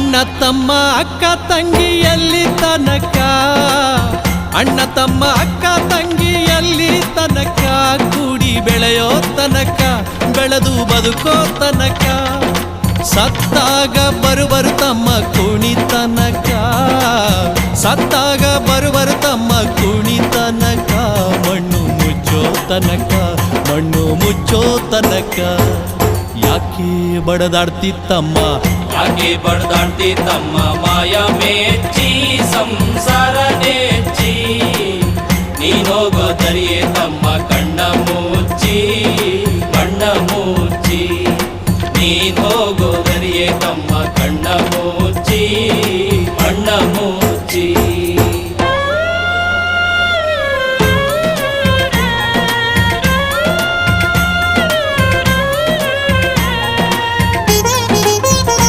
ಅಣ್ಣ ತಮ್ಮ ಅಕ್ಕ ತಂಗಿಯಲ್ಲಿ ತನಕ, ಅಣ್ಣ ತಮ್ಮ ಅಕ್ಕ ತಂಗಿಯಲ್ಲಿ ತನಕ, ಕೂಡಿ ಬೆಳೆಯೋ ತನಕ, ಬೆಳೆದು ಬದುಕೋ ತನಕ, ಸತ್ತಾಗ ಬರುವರು ತಮ್ಮ ಕುಣಿತನಕ, ಸತ್ತಾಗ ಬರುವರು ತಮ್ಮ ಕುಣಿತನಕ, ಮಣ್ಣು ಮುಚ್ಚೋ ತನಕ, ಮಣ್ಣು ಮುಚ್ಚೋ ತನಕ. ಯಾಕೆ ಬಡದಾಡ್ತಿತ್ತಮ್ಮ, ಯಾಕೆ ಬಡದಾಡ್ತಿತ್ತಮ್ಮ, ಮಾಯ ಮೆಚ್ಚಿ ಸಂಸಾರ ನೆಚ್ಚಿ, ನೀನೋಗೋ ದರಿಯೇ ತಮ್ಮ ಕಣ್ಣ ಮುಚ್ಚಿ, ಕಣ್ಣ ಮುಚ್ಚಿ, ನೀನೋಗೋ ದರಿಯೇ ತಮ್ಮ ಕಣ್ಣ ಮುಚ್ಚಿ, ಕಣ್ಣ ಮುಚ್ಚಿ.